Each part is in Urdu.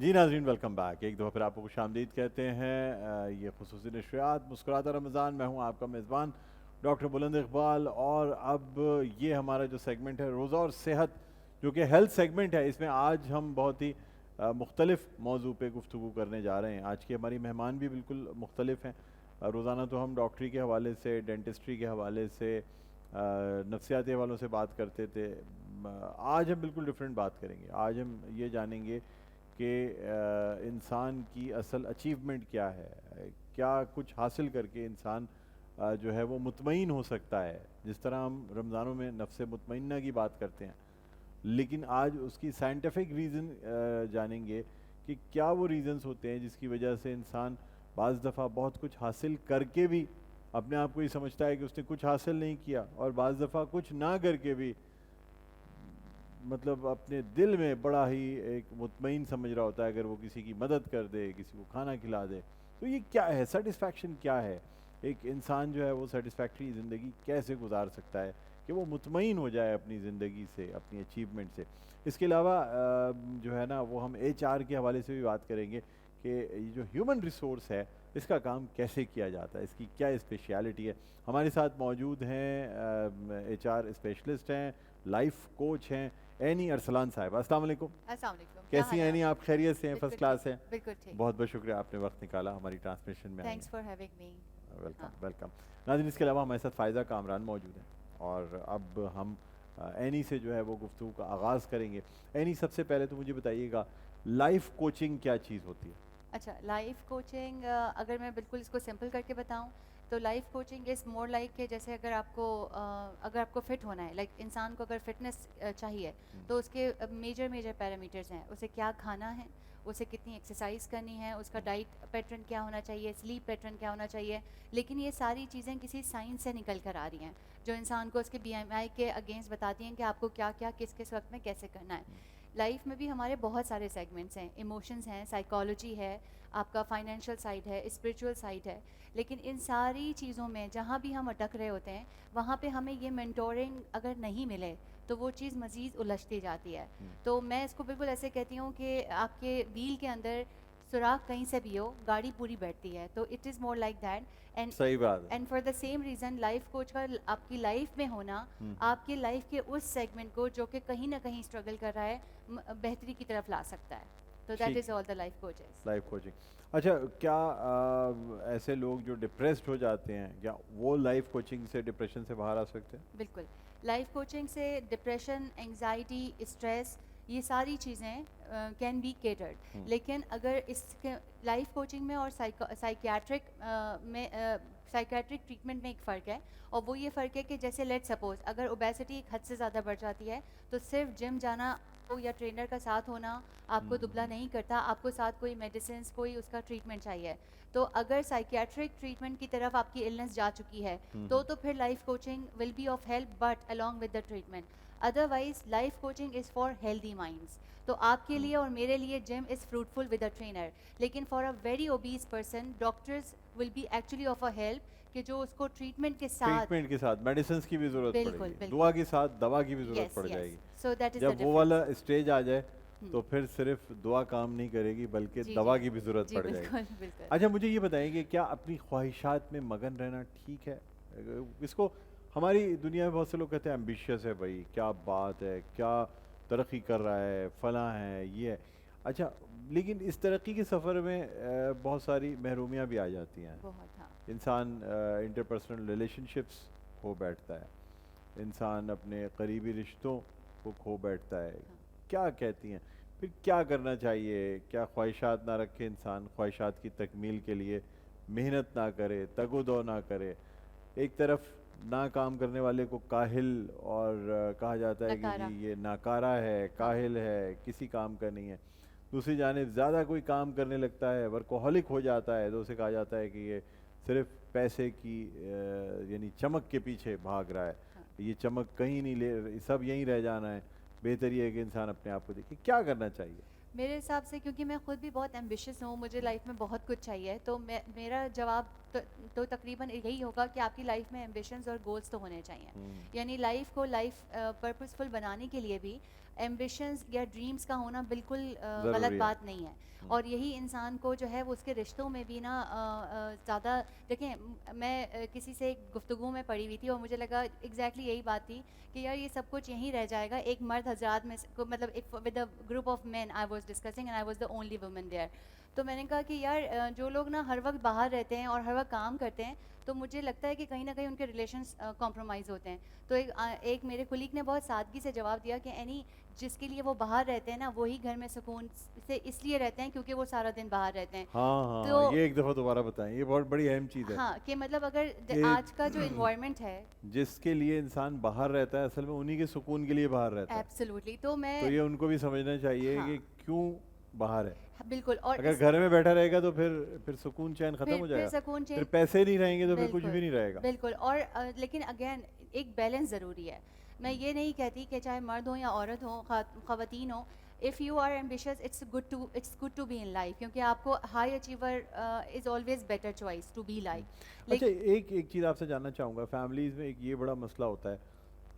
جی ناظرین ویلکم بیک، ایک دفعہ پھر آپ کو خوش آمدید کہتے ہیں۔ یہ خصوصی نشریات مسکراتا رمضان، میں ہوں آپ کا میزبان ڈاکٹر بلند اقبال، اور اب یہ ہمارا جو سیگمنٹ ہے روزہ اور صحت، جو کہ ہیلتھ سیگمنٹ ہے، اس میں آج ہم بہت ہی مختلف موضوع پہ گفتگو کرنے جا رہے ہیں۔ آج کی ہماری مہمان بھی بالکل مختلف ہیں۔ روزانہ تو ہم ڈاکٹری کے حوالے سے، ڈینٹسٹری کے حوالے سے، نفسیاتی حوالوں سے بات کرتے تھے۔ آج ہم بالکل ڈفرینٹ بات کریں گے۔ آج ہم یہ جانیں گے کہ انسان کی اصل اچیومنٹ کیا ہے، کیا کچھ حاصل کر کے انسان جو ہے وہ مطمئن ہو سکتا ہے۔ جس طرح ہم رمضانوں میں نفس مطمئنہ کی بات کرتے ہیں، لیکن آج اس کی سائنٹیفک ریزن جانیں گے کہ کیا وہ ریزنز ہوتے ہیں جس کی وجہ سے انسان بعض دفعہ بہت کچھ حاصل کر کے بھی اپنے آپ کو یہ سمجھتا ہے کہ اس نے کچھ حاصل نہیں کیا، اور بعض دفعہ کچھ نہ کر کے بھی مطلب اپنے دل میں بڑا ہی ایک مطمئن سمجھ رہا ہوتا ہے اگر وہ کسی کی مدد کر دے، کسی کو کھانا کھلا دے۔ تو یہ کیا ہے، سیٹسفیکشن کیا ہے؟ ایک انسان جو ہے وہ سیٹسفیکٹری زندگی کیسے گزار سکتا ہے کہ وہ مطمئن ہو جائے اپنی زندگی سے، اپنی اچیومنٹ سے؟ اس کے علاوہ جو ہے نا وہ ہم HR کے حوالے سے بھی بات کریں گے کہ یہ جو ہیومن ریسورس ہے اس کا کام کیسے کیا جاتا ہے، اس کی کیا اسپیشیلٹی ہے۔ ہمارے ساتھ موجود ہیں HR اسپیشلسٹ ہیں، لائف کوچ ہیں، اینی ارسلان صاحبہ۔ السلام علیکم۔ السلام علیکم، کیسی ہیں اینی؟ آپ خیریت سے ہیں؟ فرسٹ کلاس ہیں؟ بالکل ٹھیک۔ بہت بہت شکریہ، آپ نے وقت نکالا ہماری ٹرانسمیشن میں آئے thanks for having me. Welcome welcome. ناظرین اس کے علاوہ ہمارے ساتھ فائزہ کامران موجود ہیں، اور اب ہم اینی سے جو ہے وہ گفتگو کا آغاز کریں گے۔ اینی سب سے پہلے تو مجھے بتائیے گا لائف کوچنگ کیا چیز ہوتی ہے؟ اچھا، لائف کوچنگ اگر میں بالکل اس کو سمپل کر کے بتاؤں تو لائف کوچنگ از مور لائک کہ جیسے اگر آپ کو فٹ ہونا ہے، لائک انسان کو اگر فٹنس چاہیے تو اس کے میجر پیرامیٹرز ہیں۔ اسے کیا کھانا ہے، اسے کتنی ایکسرسائز کرنی ہے، اس کا ڈائٹ پیٹرن کیا ہونا چاہیے، سلیپ پیٹرن کیا ہونا چاہیے۔ لیکن یہ ساری چیزیں کسی سائنس سے نکل کر آ رہی ہیں جو انسان کو اس کے BMI کے اگینسٹ بتاتی ہیں کہ آپ کو کیا کیا کس کس وقت میں کیسے کرنا ہے۔ لائف میں بھی ہمارے بہت سارے سیگمنٹس ہیں، ایموشنز ہیں، سائیکالوجی ہے، آپ کا فائنینشیل سائڈ ہے، اسپریچول سائڈ ہے۔ لیکن ان ساری چیزوں میں جہاں بھی ہم اٹک رہے ہوتے ہیں وہاں پہ ہمیں یہ مینٹورنگ اگر نہیں ملے تو وہ چیز مزید الجھتی جاتی ہے۔ تو میں اس کو بالکل ایسے کہتی ہوں کہ آپ کے ویل کے اندر سوراخ کہیں سے بھی ہو، گاڑی پوری بیٹھتی ہے۔ تو it is more like that, صحیح بات ہے۔ And for the same reason life coach کا آپ کی لائف میں ہونا آپ کی لائف کے اس سیگمنٹ کو جو کہ کہیں نہ کہیں اسٹرگل کر رہا ہے بہتری کی طرف لا سکتا ہے۔ تو that is all the life coaches. Life coaching, اچھا کیا ایسے لوگ جو ڈپریسڈ ہو جاتے ہیں کیا وہ لائف کوچنگ سے ڈپریشن سے باہر آ سکتے ہیں؟ بالکل، لائف کوچنگ سے ڈپریشن، انگزائٹی، اسٹریس، یہ ساری چیزیں کین بی کیٹرڈ۔ لیکن اگر اس کے لائف کوچنگ میں اور سائیکیاٹرک میں سائیکیاٹرک ٹریٹمنٹ میں ایک فرق ہے، اور وہ یہ فرق ہے کہ جیسے لیٹ سپوز اگر اوبیسٹی ایک حد سے زیادہ بڑھ جاتی ہے تو صرف جم جانا یا ٹرینر کا ساتھ ہونا آپ کو دبلا نہیں کرتا، آپ کو ساتھ کوئی میڈیسنس، کوئی اس کا ٹریٹمنٹ چاہیے۔ تو اگر سائیکیاٹرک ٹریٹمنٹ کی طرف آپ کی النس جا چکی ہے تو پھر life coaching will be of help but along with the treatment. Otherwise life coaching is for healthy minds. تو آپ کے لیے اور میرے لیے gym is fruitful with a trainer, لیکن for a very obese person doctors will be actually of a help کہ جو اس کو ٹریٹمنٹ کے ساتھ میڈیسنس کی بھی ضرورت پڑے گی، دعا کے ساتھ دوا کی بھی ضرورت پڑ جائے گی۔ سو دیٹ از جب وہ والا اسٹیج آ جائے تو پھر صرف دعا کام نہیں کرے گی بلکہ دوا کی بھی ضرورت پڑ جائے گی۔ اچھا مجھے یہ بتائیں کہ کیا اپنی خواہشات میں مگن رہنا ٹھیک ہے؟ اس کو ہماری دنیا میں بہت سے لوگ کہتے ہیں ایمبیشیس ہے، بھائی کیا بات ہے، کیا ترقی کر رہا ہے، فلاں ہے، یہ ہے۔ اچھا لیکن اس ترقی کے سفر میں بہت ساری محرومیاں بھی آ جاتی ہیں۔ انسان انٹرپرسنل ریلیشن شپس کھو بیٹھتا ہے، انسان اپنے قریبی رشتوں کو کھو بیٹھتا ہے۔ کیا کہتی ہیں پھر کیا کرنا چاہیے؟ کیا خواہشات نہ رکھے انسان، خواہشات کی تکمیل کے لیے محنت نہ کرے، تگ و دو نہ کرے؟ ایک طرف نہ کام کرنے والے کو کاہل اور کہا جاتا ہے کہ یہ ناکارہ ہے، کاہل ہے، کسی کام کا نہیں ہے۔ دوسری جانب زیادہ کوئی کام کرنے لگتا ہے، ورکوہولک ہو جاتا ہے، تو اسے کہا جاتا ہے کہ یہ صرف پیسے کی یعنی چمک کے پیچھے بھاگ رہا ہے، یہ چمک کہیں نہیں لے، سب یہیں رہ جانا ہے۔ بہتر یہ ہے کہ انسان اپنے آپ کو دیکھے۔ کیا کرنا چاہیے میرے حساب سے؟ کیونکہ میں خود بھی بہت ایمبیشیس ہوں، مجھے لائف میں بہت کچھ چاہیے، تو میرا جواب تو تقریباً یہی ہوگا کہ آپ کی لائف میں ایمبیشنز اور گولز تو ہونے چاہیے. یعنی لائف کو پرپزفل بنانے کے لیے بھی ایمبیشنز یا ڈریمز کا ہونا بالکل غلط بات نہیں ہے. اور یہی انسان کو جو ہے وہ اس کے رشتوں میں بھی نا زیادہ دیکھیں, میں کسی سے ایک گفتگو میں پڑھی ہوئی تھی اور مجھے لگا ایگزیکٹلی یہی بات تھی کہ یار یہ سب کچھ یہیں رہ جائے گا. ایک مرد حضرات میں مطلب with a group of men I was discussing and I was the only woman there. تو میں نے کہا کہ یار جو لوگ نا ہر وقت باہر رہتے ہیں اور ہر وقت کام کرتے ہیں تو مجھے لگتا ہے کہ کہیں نہ کہیں ان کے ریلیشنس کمپرومائز ہوتے ہیں. تو ایک میرے کولیگ نے بہت سادگی سے جواب دیا کہ اینی جس کے لیے وہ باہر رہتے ہیں نا وہی گھر میں سکون سے اس لیے رہتے ہیں کیونکہ وہ سارا دن باہر رہتے ہیں. ہاں تو یہ ایک دفعہ دوبارہ بتائیں, یہ بہت بڑی اہم چیز ہے. ہاں کہ مطلب اگر آج کا جو انوائرمنٹ ہے جس کے لیے انسان باہر رہتا ہے اصل میں انہی کے سکون کے لیے باہر رہتا ہے. ایبسلیوٹلی. تو یہ ان کو بھی سمجھنا چاہیے کہ کیوں باہر ہے. بالکل. اور اگر گھر میں بیٹھا رہے گا تو پھر سکون چین ختم ہو جائے گا, پھر پیسے نہیں رہیں گے تو پھر کچھ بھی نہیں رہے گا. بالکل. اور لیکن اگین ایک بیلنس ضروری ہے. میں یہ نہیں کہتی کہ چاہے مرد ہوں یا عورت ہوں, خواتین ہوں, if you are ambitious it's good to be in life, کیونکہ آپ کو high achiever is always better choice to be like. اچھا ایک چیز آپ سے جاننا چاہوں گا, فیملیز میں ایک یہ بڑا مسئلہ ہوتا ہے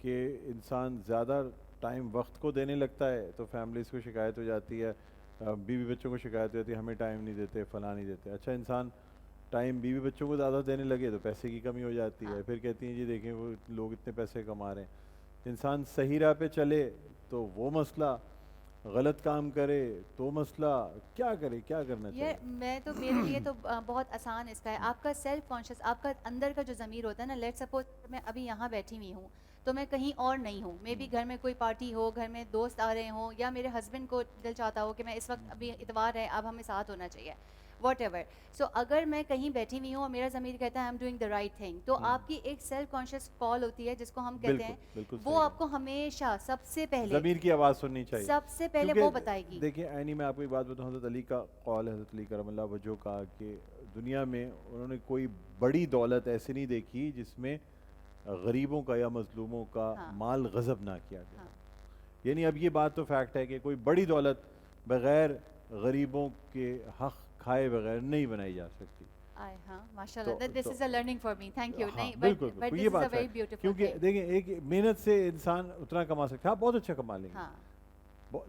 کہ انسان زیادہ ٹائم وقت کو دینے لگتا ہے تو فیملیز کو شکایت ہو جاتی ہے, بیوی بچوں کو شکایت ہو جاتی ہے ہمیں ٹائم نہیں دیتے, فلاں نہیں دیتے. اچھا انسان ٹائم بیوی بچوں کو زیادہ دینے لگے تو پیسے کی کمی ہو جاتی ہے, پھر کہتی ہیں جی دیکھیں وہ لوگ اتنے پیسے کما رہے ہیں. انسان صحیح راہ پہ چلے تو وہ مسئلہ, غلط کام کرے تو مسئلہ, کیا کرے, کیا کرنا چاہیے؟ میں تو میرے لیے تو بہت آسان اس کا ہے. آپ کا سیلف کانشیس, آپ کا اندر کا جو ضمیر ہوتا ہے نا, لیٹ سپوز میں ابھی یہاں بیٹھی ہوئی ہوں تو میں کہیں اور نہیں ہوں, میں بھی گھر میں کوئی پارٹی ہو, گھر میں دوست آ رہے ہوں, یا میرے ہسبینڈ کو دل چاہتا ہو کہ میں اس وقت ابھی اتوار ہے اب ہمیں ساتھ ہونا چاہیے, واٹ ایور. سو اگر میں کہیں بیٹھی ہوئی ہوں اور میرا ضمیر کہتا ہے I am doing the right thing, تو آپ کی ایک سیلف کانشیس کال ہوتی ہے جس کو ہم کہتے ہیں, وہ آپ کو ہمیشہ سب سے پہلے ضمیر کی آواز سننی چاہیے, سب سے پہلے وہ بتائے گی. دیکھیں عینی میں آپ کو ایک بات بتاؤں, حضرت علی کا قول, حضرت علی کرم اللہ وجہہ کا, کہ دنیا میں انہوں نے کوئی بڑی دولت ایسی نہیں دیکھی جس میں غریبوں کا یا مظلوموں کا مال غصب نہ کیا گیا. یعنی اب یہ بات تو فیکٹ ہے کہ کوئی بڑی دولت بغیر غریبوں کے حق کھائے بغیر نہیں بنائی جا سکتی. ماشاءاللہ, this is a learning for me, thank you. بالکل یہ بات ہے, کیونکہ دیکھیں ایک محنت سے انسان اتنا کما سکتا ہے, آپ بہت اچھا کما لیں گے,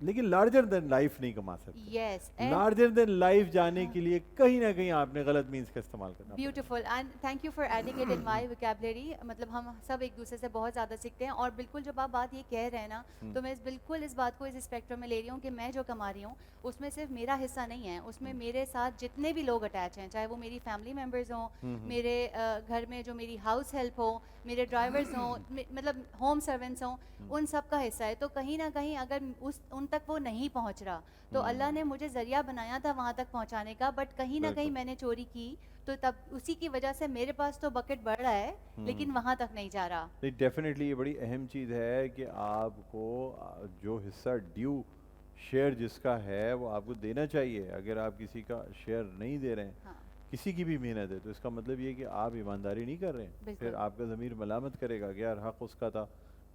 لیکن لارجر دین لائف نہیں کما سکتے. یس, لارجر دین لائف جانے کے لیے کہیں نہ کہیں آپ نے غلط مینس کا استعمال کرنا. Beautiful, and thank you for adding it in my vocabulary. مطلب ہم سب ایک دوسرے سے بہت زیادہ سیکھتے ہیں. اور بالکل جب آپ بات یہ کہہ رہے ہیں نا, تو میں بالکل اس بات کو اس اسپیکٹرم میں لے رہی ہوں کہ میں جو کما رہی ہوں اس میں صرف میرا حصہ نہیں ہے, اس میں میرے ساتھ جتنے بھی لوگ اٹیچ ہیں, چاہے وہ میری فیملی ممبرز ہوں, میرے گھر میں جو میری ہاؤس ہیلپ ہو, میرے ڈرائیورز ہوں, مطلب ہوم سرونٹس ہوں, ان سب کا حصہ ہے. تو کہیں نہ کہیں اگر ان تک وہ نہیں پہنچ رہا تو اللہ نے مجھے ذریعہ بنایا تھا وہاں تک پہنچانے کا, بٹ کہیں نہ کہیں میں نے چوری کی تو تب اسی کی وجہ سے میرے پاس تو بکٹ بڑھ رہا ہے لیکن وہاں تک نہیں جا رہا. ڈیفینیٹلی یہ بڑی اہم چیز ہے کہ آپ کو جو حصہ ڈیو شیئر جس کا ہے وہ آپ کو دینا چاہیے. اگر آپ کسی کا شیئر نہیں دے رہے ہیں, کسی کی بھی محنت ہے, تو اس کا مطلب یہ کہ آپ ایمانداری نہیں کر رہے ہیں. پھر آپ کا ضمیر ملامت کرے گا کہ یار حق اس کا تھا,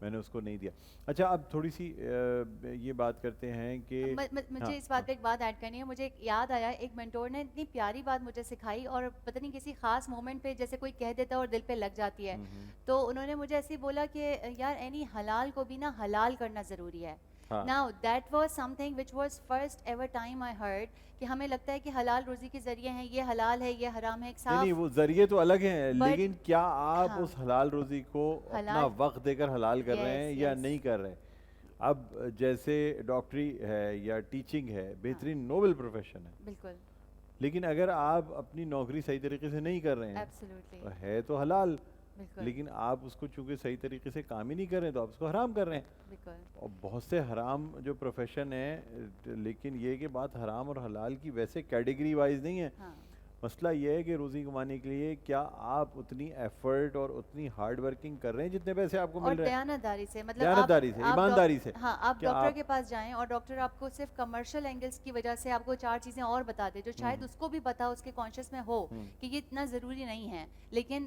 میں نے اس کو نہیں دیا. اچھا اب تھوڑی سی یہ بات کرتے ہیں کہ مجھے اس بات پہ ایک بات ایڈ کرنی ہے. مجھے یاد آیا ایک منٹور نے اتنی پیاری بات مجھے سکھائی, اور پتہ نہیں کسی خاص مومنٹ پہ جیسے کوئی کہہ دیتا ہے اور دل پہ لگ جاتی ہے. تو انہوں نے مجھے ایسے بولا کہ یار اینی حلال کو بھی نا حلال کرنا ضروری ہے. Now that was something which was first ever time I heard کہ ہمیں لگتا ہے کہ حلال روزی کے ذریعے ہیں, یہ حلال ہے یہ حرام ہے. ایک صاف نہیں, وہ ذریعے تو الگ ہیں, لیکن کیا آپ اس حلال روزی کو اپنا وقت دے کر حلال کر رہے ہیں یا نہیں کر رہے. اب جیسے ڈاکٹری ہے یا ٹیچنگ ہے, بہترین نوبل پروفیشن ہے, بالکل, لیکن اگر آپ اپنی نوکری صحیح طریقے سے نہیں کر رہے ہیں, ہے تو حلال, لیکن آپ اس کو چونکہ صحیح طریقے سے کام ہی نہیں کر رہے ہیں تو آپ اس کو حرام کر رہے ہیں. اور بہت سے حرام جو پروفیشن ہیں, لیکن یہ کہ بات حرام اور حلال کی ویسے کیٹیگری وائز نہیں ہے. مسئلہ یہ ہے کہ روزی کمانے کے لیے کیا آپ اتنی ایفرٹ اور اتنی ہارڈ ورکنگ کر رہے ہیں جتنے پیسے آپ کو مل رہے ہیں, دیانتداری سے, مطلب دیانتداری سے, ایمانداری سے. ہاں, آپ ڈاکٹر کے پاس جائیں اور ڈاکٹر آپ کو صرف کمرشل اینگلز کی وجہ سے آپ کو 4 چیزیں اور بتا دے جو شاید اس کو بھی پتا اس کے کانشیس میں ہو کہ یہ اتنا ضروری نہیں ہے, لیکن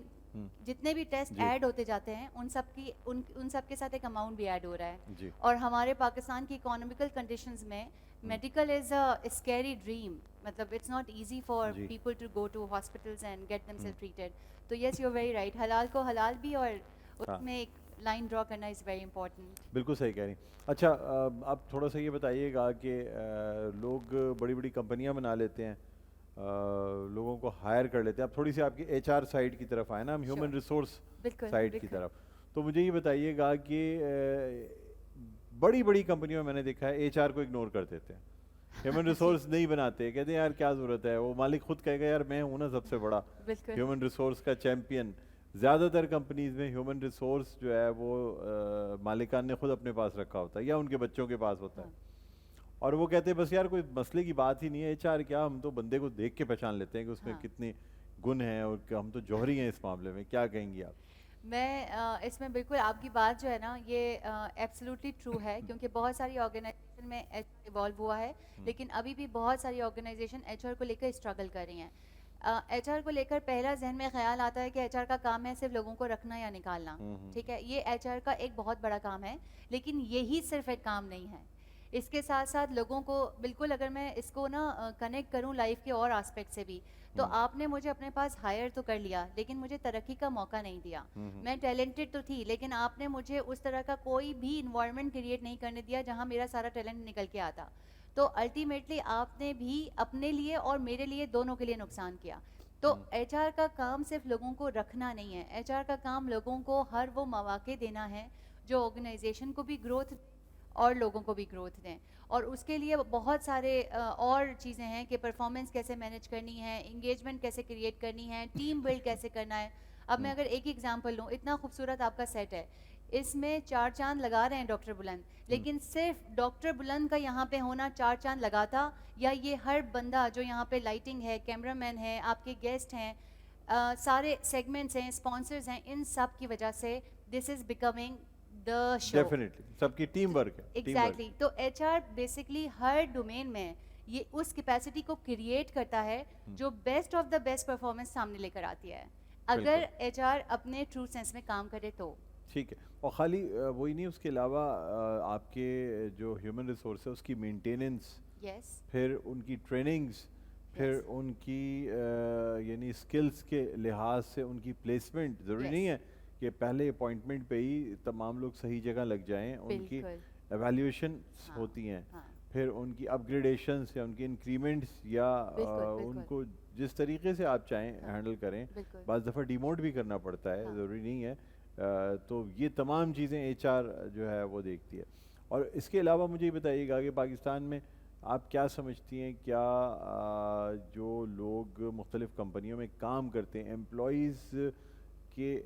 جتنے بھی ٹیسٹ ایڈ ہوتے جاتے ہیں ان سب کے ساتھ ایک اماؤنٹ بھی ایڈ ہو رہا ہے. اور ہمارے پاکستان کی اکانومیکل کنڈیشنز میں medical is a scary dream. مطلب it's not easy for people to go to hospitals and get them self treated. تو yes you are very right, حلال کو حلال بھی اور اس میں ایک لائن ڈرا کرنا از ویری امپورٹنٹ. بالکل صحیح کہہ رہی ہیں. اچھا آپ تھوڑا سا یہ بتائیے گا کہ لوگ بڑی بڑی کمپنیاں بنا لیتے ہیں, لوگوں کو ہائر کر لیتے ہیں. اب تھوڑی سی آپ کی ایچ آر سائڈ کی طرف آئے نا, ہم ہیومن ریسورس سائڈ کی طرف. تو مجھے یہ بتائیے گا کہ بڑی بڑی کمپنیوں میں نے دیکھا ہے ایچ آر کو اگنور کر دیتے ہیں, ہیومن ریسورس نہیں بناتے, کہتے ہیں یار کیا ضرورت ہے. وہ مالک خود کہے گا یار میں ہوں نا سب سے بڑا ہیومن ریسورس کا چیمپئن. زیادہ تر کمپنیز میں ہیومن ریسورس جو ہے وہ مالکان نے خود اپنے پاس رکھا ہوتا ہے یا ان کے بچوں کے پاس ہوتا ہے, اور وہ کہتے ہیں بس یار کوئی مسئلے کی بات ہی نہیں ہے, ایچ آر کیا, ہم تو بندے کو دیکھ کے پہچان لیتے ہیں کہ اس میں کتنے گن ہیں اور ہم تو جوہری ہیں اس معاملے میں. کیا کہیں گی آپ؟ میں اس میں بالکل آپ کی بات جو ہے نا یہ ایبسلیوٹلی ٹرو ہے, کیونکہ بہت ساری آرگنائزیشن میں ایچ آر ایوالو ہوا ہے, لیکن ابھی بھی بہت ساری آرگنائزیشن ایچ آر کو لے کر اسٹرگل کر رہی ہیں. ایچ آر کو لے کر پہلا ذہن میں خیال آتا ہے کہ ایچ آر کا کام ہے صرف لوگوں کو رکھنا یا نکالنا. ٹھیک ہے, یہ ایچ آر کا ایک بہت بڑا کام ہے, لیکن یہی صرف ایک کام نہیں ہے. اس کے ساتھ ساتھ لوگوں کو بالکل, اگر میں اس کو نا کنیکٹ کروں لائف کے اور آسپیکٹ سے بھی, تو آپ نے مجھے اپنے پاس ہائر تو کر لیا لیکن مجھے ترقی کا موقع نہیں دیا. میں ٹیلنٹڈ تو تھی لیکن آپ نے مجھے اس طرح کا کوئی بھی انوائرمنٹ کریٹ نہیں کرنے دیا جہاں میرا سارا ٹیلنٹ نکل کے آتا. تو الٹیمیٹلی آپ نے بھی اپنے لیے اور میرے لیے دونوں کے لیے نقصان کیا. تو ایچ آر کا کام صرف لوگوں کو رکھنا نہیں ہے, ایچ آر کا کام لوگوں کو ہر وہ مواقع دینا ہے جو آرگنائزیشن کو بھی گروتھ اور لوگوں کو بھی گروتھ دیں. اور اس کے لیے بہت سارے اور چیزیں ہیں کہ پرفارمنس کیسے مینیج کرنی ہے, انگیجمنٹ کیسے کریٹ کرنی ہے, ٹیم بلڈ کیسے کرنا ہے. اب میں اگر ایک ایگزامپل لوں, اتنا خوبصورت آپ کا سیٹ ہے, اس میں 4 چاند لگا رہے ہیں ڈاکٹر بلند, لیکن صرف ڈاکٹر بلند کا یہاں پہ ہونا 4 چاند لگاتا, یا یہ ہر بندہ جو یہاں پہ لائٹنگ ہے, کیمرہ مین ہے, آپ کے گیسٹ ہیں, سارے سیگمنٹس ہیں, اسپانسرز ہیں, ان سب کی وجہ سے this is becoming the show. Definitely سب کی ٹیم ورک ہے. Exactly. تو ایچ آر بیسکلی ہر ڈومین میں یہ اس کیپیسٹی کو کریٹ کرتا ہے جو best of the best performance سامنے لے کر آتی ہے, اگر ایچ آر اپنے ٹرو سینس میں کام کرے تو. ٹھیک ہے, اور خالی وہی نہیں, اس کے علاوہ آپ کے جو ہیومن ریسورس ہے اس کی مینٹیننس, پھر ان کی ٹریننگز, پھر ان کی یعنی اسکلس کے لحاظ سے ان کی پلیسمنٹ. ضروری نہیں ہے کہ پہلے اپوائنٹمنٹ پہ ہی تمام لوگ صحیح جگہ لگ جائیں, ان کی ایویلیویشن ہوتی ہیں, پھر ان کی اپ گریڈیشنس یا ان کی انکریمنٹس یا ان کو جس طریقے سے آپ چاہیں ہینڈل کریں. بعض دفعہ ڈیموٹ بھی کرنا پڑتا ہے, ضروری نہیں ہے. تو یہ تمام چیزیں ایچ آر جو ہے وہ دیکھتی ہے. اور اس کے علاوہ مجھے یہ بتائیے گا کہ پاکستان میں آپ کیا سمجھتی ہیں, کیا جو لوگ مختلف کمپنیوں میں کام کرتے ہیں, امپلائیز کے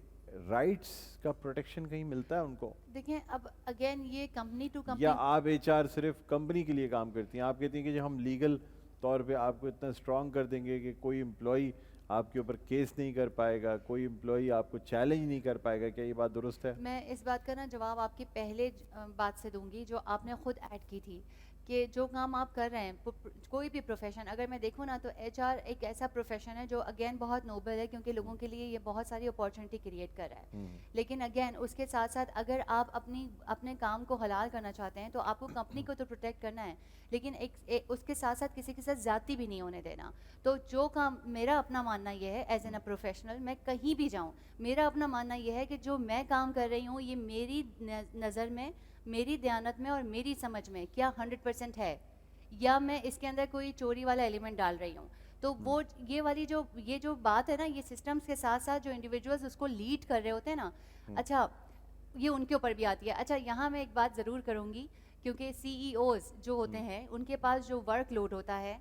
رائٹس کا پروٹیکشن کہیں ملتا ہے ان کو؟ دیکھیں اب اگین یہ کمپنی ٹو کمپنی, یا آپ ایچ آر صرف کمپنی کے لیے کام کرتی ہیں, آپ کہتی ہیں کہ جو ہم لیگل طور پہ آپ کو اتنا اسٹرانگ کر دیں گے کہ کوئی امپلائی آپ کے اوپر کیس نہیں کر پائے گا, کوئی امپلائی آپ کو چیلنج نہیں کر پائے گا, کیا یہ بات درست ہے؟ میں اس بات کا نا جواب آپ کی پہلے بات سے دوں گی جو آپ نے خود ایڈ کی تھی, کہ جو کام آپ کر رہے ہیں کوئی بھی پروفیشن, اگر میں دیکھوں نا تو ایچ آر ایک ایسا پروفیشن ہے جو اگین بہت نوبل ہے, کیونکہ لوگوں کے لیے یہ بہت ساری اپارچونیٹی کریٹ کر رہا ہے. لیکن اگین اس کے ساتھ ساتھ اگر آپ اپنے کام کو حلال کرنا چاہتے ہیں تو آپ کو کمپنی کو تو پروٹیکٹ کرنا ہے, لیکن اس کے ساتھ ساتھ کسی کے ساتھ زیادتی بھی نہیں ہونے دینا. تو جو کام میرا اپنا ماننا یہ ہے ایز این اے پروفیشنل, میں کہیں بھی جاؤں, میرا اپنا ماننا یہ ہے کہ جو میں کام کر رہی ہوں یہ میری نظر میں, میری دیانت میں اور میری سمجھ میں کیا 100% ہے, یا میں اس کے اندر کوئی چوری والا ایلیمنٹ ڈال رہی ہوں. تو وہ یہ جو بات ہے نا, یہ سسٹمز کے ساتھ ساتھ جو انڈیویجولز اس کو لیڈ کر رہے ہوتے ہیں نا, اچھا یہ ان کے اوپر بھی آتی ہے. اچھا یہاں میں ایک بات ضرور کروں گی, کیونکہ سی ای اوز جو ہوتے ہیں ان کے پاس جو ورک لوڈ ہوتا ہے,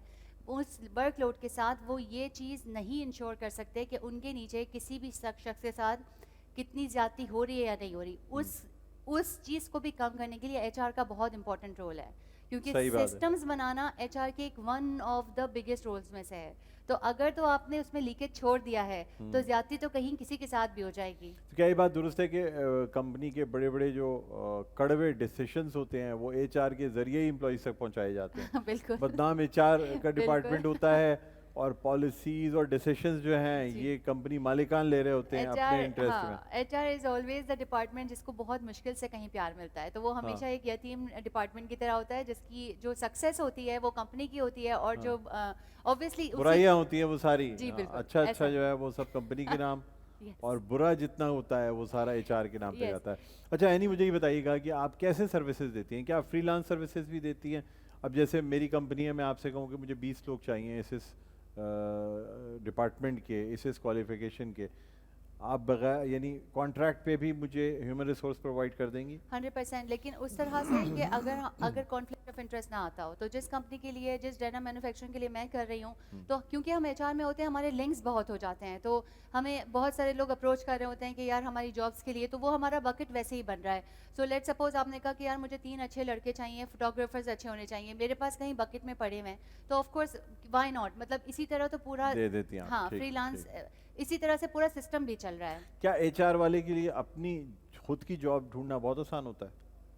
اس ورک لوڈ کے ساتھ وہ یہ چیز نہیں انشور کر سکتے کہ ان کے نیچے کسی بھی شخص کے ساتھ کتنی زیادتی ہو رہی ہے یا نہیں ہو رہی. اس چیز کو بھی کم کرنے کے لیے ایچ آر کا بہت امپورٹنٹ رول ہے, کیونکہ سسٹمز بنانا ایچ آر کے ایک one of the biggest roles میں سے ہے. تو اگر تو آپ نے اس میں لیکیج چھوڑ دیا ہے تو زیادتی تو کہیں کسی کے ساتھ بھی ہو جائے گی. کیا یہ بات درست ہے کہ کمپنی کے بڑے بڑے جو کڑوے ڈیسیشنز ہوتے ہیں وہ ایچ آر کے ذریعے ہی امپلائیز تک پہنچائے جاتے ہیں؟ بالکل بدنام ایچ آر کا ڈپارٹمنٹ ہوتا ہے اور پالیسیز اور ڈیسیشنز جو ہیں یہ کمپنی مالکان لے رہے ہوتے ہیں اپنے انٹرسٹ میں. H R is always the department جس کو بہت مشکل سے کہیں پیار ملتا ہے, تو وہ ہمیشہ ایک یتیم ڈپارٹمنٹ کی طرح ہوتا ہے جس کی جو سکسیس ہوتی ہے وہ کمپنی کی ہوتی ہے, اور جو obviously برائیاں ہوتی ہیں وہ ساری جی بالکل اچھا جو ہے وہ سب کمپنی کے نام, اور برا جتنا ہوتا ہے وہ سارا ایچ آر کے نام پہ جاتا ہے. اچھا اینی مجھے یہ بتائیے گا کہ آپ کیسے سروسز دیتی ہیں, کیا فری لانس سروسز بھی دیتی ہیں؟ اب جیسے میری کمپنی ہے, میں آپ سے کہوں کہ مجھے 20 لوگ چاہیے اس ڈپارٹمنٹ کے, اس کوالیفیکیشن کے, آپ بغیر یعنی کانٹریکٹ پہ بھی مجھے ہیومن ریسورس پرووائڈ کر دیں گی؟ 100%, لیکن اس طرح سے کہ اگر کانفلکٹ آف انٹرسٹ نہ آتا ہو, تو جس کمپنی کے لیے, جس ڈینا مینوفیکچرنگ کے لیے میں کر رہی ہوں, تو کیونکہ ہم ایچ آر میں ہوتے ہیں ہمارے لنکس بہت ہو جاتے ہیں, تو ہمیں بہت سارے لوگ اپروچ کر رہے ہوتے ہیں کہ یار ہماری جابس کے لیے, تو وہ ہمارا بکٹ ویسے ہی بن رہا ہے. سو لیٹ سپوز آپ نے کہا کہ یار مجھے 3 اچھے لڑکے چاہیے, فوٹوگرافرز اچھے ہونے چاہیے, میرے پاس کہیں بکٹ میں پڑے ہوئے ہیں, تو آف کورس وائی ناٹ, مطلب اسی طرح تو پورا دے دیتی ہیں. ہاں فری لانس اسی طرح سے پورا سسٹم بھی چل رہا ہے. کیا ایچ آر والے کے لیے اپنی خود کی جاب ڈھونڈنا بہت آسان ہوتا ہے؟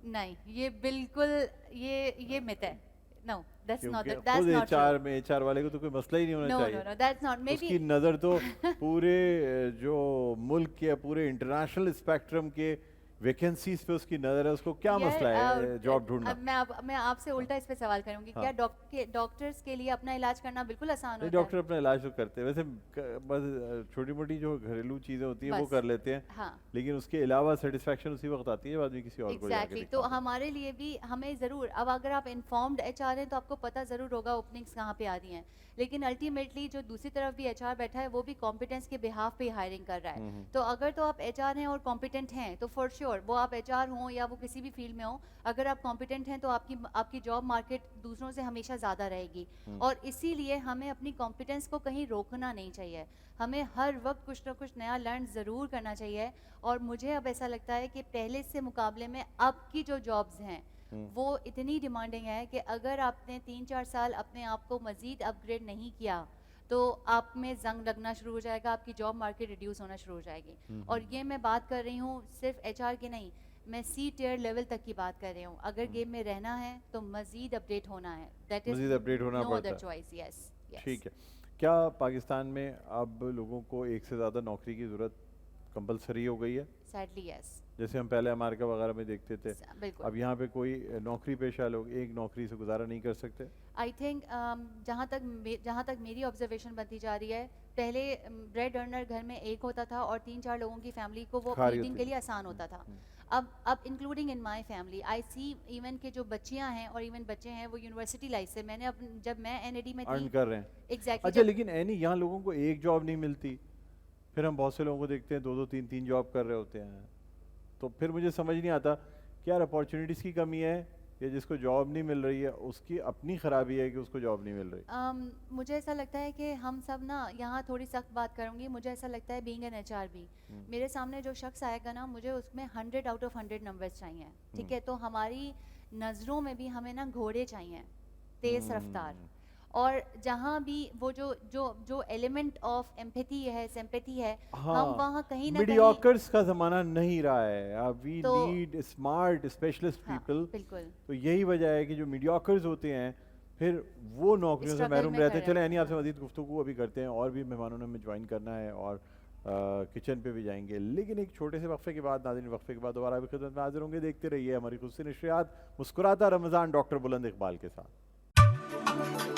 نہیں, یہ بالکل یہ مت ہے. No, that's not خود true. ایچ آر میں ایچ آر والے کو تو کوئی مسئلہ ہی نہیں ہونا چاہیے. No, that's not. اس کی نظر تو پورے جو ملک کے, پورے انٹرنیشنل اسپیکٹرم کے ویکنسیز پہ اس کی نظر ہے, اس کو کیا مسئلہ ہے جاب ڈھونڈنا؟ میں آپ سے الٹا اس پہ سوال کروں گی, کیا ڈاکٹرز کے لیے اپنا علاج کرنا بالکل آسان ہوتا ہے؟ ڈاکٹر اپنا علاج تو کرتے ہیں, ویسے بس چھوٹی موٹی جو گھریلو چیزیں ہوتی ہیں وہ کر لیتے ہیں, لیکن اس کے علاوہ سیٹسفیکشن اسی وقت آتی ہے جب آدمی کسی اور کو جا کے ایگزیکٹلی. تو ہمارے لیے بھی ہمیں ضرور, اب اگر آپ انفارمڈ ایچ آر ہیں تو آپ کو پتہ ضرور ہوگا اوپننگس کہاں پہ آ رہی ہیں, لیکن الٹیمیٹلی جو دوسری طرف بھی ایچ آر بیٹھا ہے وہ بھی کمپیٹنس کے بہاف پہ ہائرنگ کر رہا ہے. تو اگر تو آپ ایچ آر ہیں اور کمپیٹنٹ ہیں تو فار شیور, وہ آپ ایچ آر ہوں یا وہ کسی بھی فیلڈ میں ہوں, اگر آپ کمپیٹنٹ ہیں تو آپ کی جاب مارکیٹ دوسروں سے ہمیشہ زیادہ رہے گی. اور اسی لیے ہمیں اپنی کمپیٹنس کو کہیں روکنا نہیں چاہیے, ہمیں ہر وقت کچھ نہ کچھ نیا لرن ضرور کرنا چاہیے. اور مجھے اب ایسا لگتا ہے کہ پہلے سے مقابلے میں اب کی جو جابز ہیں وہ اتنی ڈیمانڈنگ ہے کہ اگر آپ نے 3-4 سال اپنے آپ کو مزید اپ گریڈ نہیں کیا تو آپ میں زنگ لگنا شروع ہو جائے گا, آپ کی جاب مارکیٹ ریڈیوس ہونا شروع ہو جائے گی. اور یہ میں بات کر رہی ہوں صرف ایچ آر کی نہیں, میں سی ٹیئر لیول تک کی بات کر رہی ہوں. اگر گیم میں رہنا ہے تو مزید اپڈیٹ ہونا ہے, دیٹ از مزید اپڈیٹ ہونا نو پڑتا ادر ہے. چوائس. یس ٹھیک ہے. کیا پاکستان میں اب لوگوں کو ایک سے زیادہ نوکری کی ضرورت کمپلسری ہو گئی ہے؟ سیڈلی یس. جیسے ہم پہلے امریکہ وغیرہ میں دیکھتے تھے, اب یہاں پہ کوئی نوکری پیشہ لوگ ایک نوکری سے گزارا نہیں کر سکتے. آئی تھنک جہاں تک میری آبزرویشن بنتی جا رہی ہے, پہلے بریڈ ارنر گھر میں ایک ہوتا تھا اور 3-4 لوگوں کی فیملی کو وہ فیڈنگ کے لیے آسان ہوتا تھا. اب including in my family I see even کہ جو بچیاں ہیں اور ایون بچے ہیں وہ یونیورسٹی لائف سے, میں نے جب میں این اے ڈی میں ارن کر رہے ہیں. ایگزیکٹلی. اچھا لیکن اینی یہاں لوگوں کو ایک جاب نہیں ملتی, پھر ہم بہت سے لوگوں کو دیکھتے ہیں 2-3 جاب کر رہے ہوتے ہیں, تو پھر مجھے سمجھ نہیں آتا کیا اپارچونیٹیز کی کمی ہے یا جس کو جاب نہیں مل رہی ہے اس کی اپنی خرابی ہے کہ اس کو جاب نہیں مل رہی؟ مجھے ایسا لگتا ہے کہ ہم سب نا, یہاں تھوڑی سخت بات کروں گی, مجھے ایسا لگتا ہے بینگ این ایچ آر بھی, میرے سامنے جو شخص آئے گا نا مجھے اس میں 100 آؤٹ آف 100 نمبرز چاہیے. ٹھیک ہے, تو ہماری نظروں میں بھی ہمیں نا گھوڑے چاہیے تیز رفتار, اور جہاں بھی وہ جو ایلیمنٹ آف ایمپیتھی ہے, سمپیتھی ہے, ہم وہاں کہیں نہ کہیں میڈیوکرز کا زمانہ نہیں رہا ہے. We need smart specialist people. بالکل, تو یہی وجہ ہے کہ جو میڈیوکرز ہوتے ہیں پھر وہ نوکریوں سے محروم رہتے ہیں. چلیں یعنی آپ سے مزید گفتگو ابھی کرتے ہیں, اور بھی مہمانوں نے ہمیں جوائن کرنا ہے اور کچن پہ بھی جائیں گے, لیکن ایک چھوٹے سے وقفے کے بعد, ناظرین وقفے کے بعد دوبارہ بھی خدمت میں حاضر ہوں گے. دیکھتے رہیے ہماری خصوصی نشریات مسکراتا رمضان ڈاکٹر بلند اقبال کے ساتھ.